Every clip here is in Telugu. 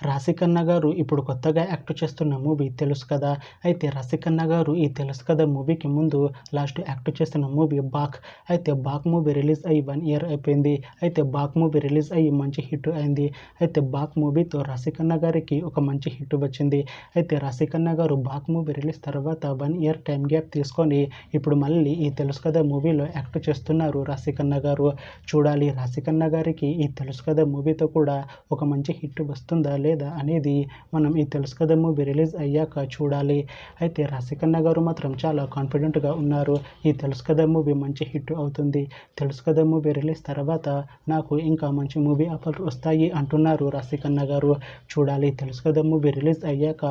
రాశిఖన్నా గారు ఇప్పుడు కొత్తగా యాక్ట్ చేస్తున్న మూవీ తెలుసు కదా. అయితే రాశిఖన్నా గారు ఈ తెలుసు కదా మూవీకి ముందు లాస్ట్ యాక్ట్ చేస్తున్న మూవీ బాక్. అయితే బాక్ మూవీ రిలీజ్ అయ్యి 1 ఇయర్ అయిపోయింది. అయితే బాక్ మూవీ రిలీజ్ అయ్యి మంచి హిట్ అయింది. అయితే బాక్ మూవీతో రాశిఖన్నా గారికి ఒక మంచి హిట్ వచ్చింది. అయితే రాశిఖన్నా గారు బాక్ మూవీ రిలీజ్ తర్వాత 1 ఇయర్ టైం గ్యాప్ తీసుకొని ఇప్పుడు మళ్ళీ ఈ తెలుసు కదా మూవీలో యాక్ట్ చేస్తున్నారు రాశిఖన్నా గారు. చూడాలి రాశిఖన్నా గారికి ఈ తెలుసు కదా మూవీతో కూడా ఒక మంచి హిట్ వస్తుందా లేదా అనేది మనం ఈ తెలుసు కదా మూవీ రిలీజ్ అయ్యాక చూడాలి. అయితే రాశిఖన్నా గారు మాత్రం చాలా కాన్ఫిడెంట్గా ఉన్నారు. ఈ తెలుసు కదా మూవీ మంచి హిట్ అవుతుంది. తెలుసు కదా మూవీ రిలీజ్ తర్వాత నాకు ఇంకా మంచి మూవీ ఆఫర్లు వస్తాయి అంటున్నారు రాశిఖన్నా గారు. చూడాలి తెలుసు కదా మూవీ రిలీజ్ అయ్యాక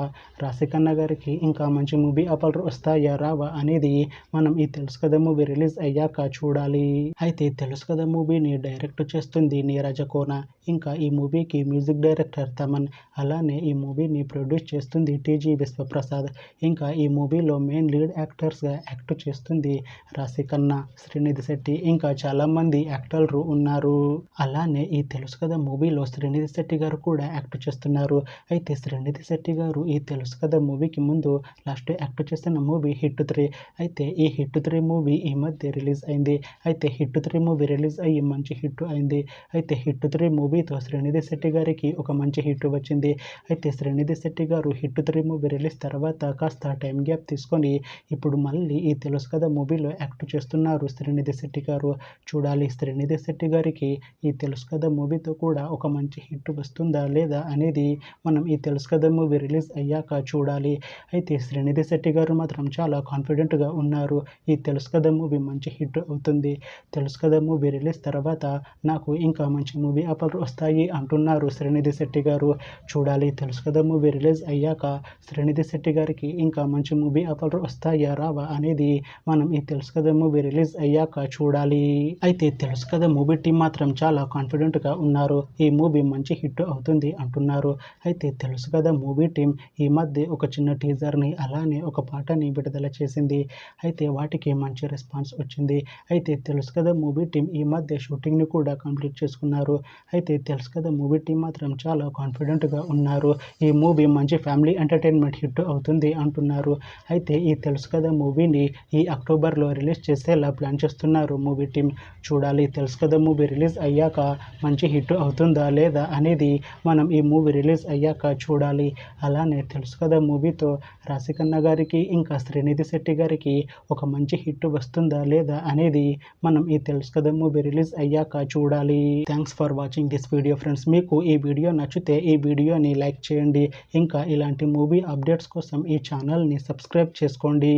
రాశిఖన్నా గారికి ఇంకా మంచి మూవీ ఆఫర్లు వస్తాయా రావా అనేది మనం ఈ తెలుసు కదా మూవీ రిలీజ్ అయ్యాక చూడాలి. అయితే తెలుసు కదా మూవీని డైరెక్ట్ చేస్తుంది నీరజ కోన. ఇంకా ఈ మూవీకి మ్యూజిక్ డైరెక్టర్ తమన్. అలానే ఈ మూవీని ప్రొడ్యూస్ చేస్తుంది టీజీ విశ్వప్రసాద్. ఇంకా ఈ మూవీలో మెయిన్ లీడ్ యాక్టర్స్గా యాక్ట్ చేస్తుంది రాశిఖన్నా, శ్రీనిధి శెట్టి ఇంకా చాలామంది యాక్టర్లు ఉన్నారు. అలానే ఈ తెలుసు కదా మూవీలో శ్రీనిధి శెట్టి గారు కూడా యాక్ట్ చేస్తున్నారు. అయితే శ్రీనిధి శెట్టి గారు ఈ తెలుసు కదా మూవీకి ముందు లాస్ట్ యాక్ట్ చేస్తున్న మూవీ హిట్ 3. అయితే ఈ హిట్ 3 మూవీ ఈ మధ్య రిలీజ్ అయింది. అయితే హిట్ 3 మూవీ రిలీజ్ అయ్యి మంచి హిట్ అయింది. అయితే హిట్ 3 మూవీతో శ్రీనిధి శెట్టి గారికి ఒక మంచి హిట్ వచ్చింది. అయితే శ్రీనిధి శెట్టి గారు హిట్ 3 మూవీ రిలీజ్ తర్వాత కాస్త టైం గ్యాప్ తీసుకొని ఇప్పుడు మళ్ళీ ఈ తెలుసు కదా మూవీలో యాక్ట్ చేస్తున్నారు శ్రీనిధి శెట్టి గారు. చూడాలి శ్రీనిధి శెట్టి గారికి ఈ తెలుసు కదా మూవీతో కూడా ఒక మంచి హిట్ వస్తుందా లేదా అనేది మనం ఈ తెలుసు కదా మూవీ రిలీజ్ అయ్యాక చూడాలి. అయితే శ్రీనిధి శెట్టి గారు మాత్రం చాలా కాన్ఫిడెంట్గా ఉన్నారు. ఈ తెలుసు కదా మూవీ మంచి హిట్ అవుతుంది. తెలుసు కదా మూవీ రిలీజ్ తర్వాత నాకు ఇంకా మంచి మూవీ ఆఫర్లు వస్తాయి అంటున్నారు శ్రీనిధి శెట్టి గారు. చూడాలి తెలుసు కదా మూవీ రిలీజ్ అయ్యాక శ్రీనిధి శెట్టి గారికి ఇంకా మంచి మూవీ ఆఫర్లు వస్తాయా రావా అనేది మనం ఈ తెలుసు కదా మూవీ రిలీజ్ అయ్యాక చూడాలి. అయితే తెలుసు కదా మూవీ టీం మాత్రం చాలా కాన్ఫిడెంట్గా ఉన్నారు. ఈ మూవీ మంచి హిట్ అవుతుంది అంటున్నారు. అయితే తెలుసు కదా మూవీ టీం ఈ మధ్య ఒక చిన్న టీజర్ని అలానే ఒక పాటని విడుదల చేసింది. అయితే వాటికి మంచి రెస్పాన్స్ వచ్చింది. అయితే తెలుసు కదా మూవీ టీం ఈ మధ్య షూటింగ్ని కూడా కంప్లీట్ చేసుకున్నారు. అయితే తెలుసు కదా మూవీ టీం మాత్రం చాలా కాన్ఫిడెంట్గా ఉన్నారు. ఈ మూవీ మంచి ఫ్యామిలీ ఎంటర్టైన్మెంట్ హిట్ అవుతుంది అంటున్నారు. అయితే ఈ తెలుసు కదా మూవీని ఈ అక్టోబర్లో రిలీజ్ చేసేలా ప్లాన్ చేస్తున్నారు మూవీ టీం. చూడాలి తెలుసు కదా మూవీ రిలీజ్ అయ్యాక మంచి హిట్ అవుతుందా లేదా అనేది మనం ఈ మూవీ రిలీజ్ అయ్యాక చూడాలి. అలానే తెలుసు కదా మూవీతో రాశిఖన్నా గారికి ఇంకా శ్రీనిధి శెట్టి గారికి ఒక మంచి హిట్ వస్తుందా లేదా అనేది మనం ఈ తెలుసు కదా మూవీ రిలీజ్ అయ్యాక చూడాలి. Thanks for watching this video friends. మీకు ఈ వీడియో నచ్చితే ఈ వీడియోని లైక్ చేయండి. ఇంకా ఇలాంటి మూవీ అప్డేట్స్ కోసం ఈ ఛానల్ని సబ్స్క్రైబ్ చేసుకోండి.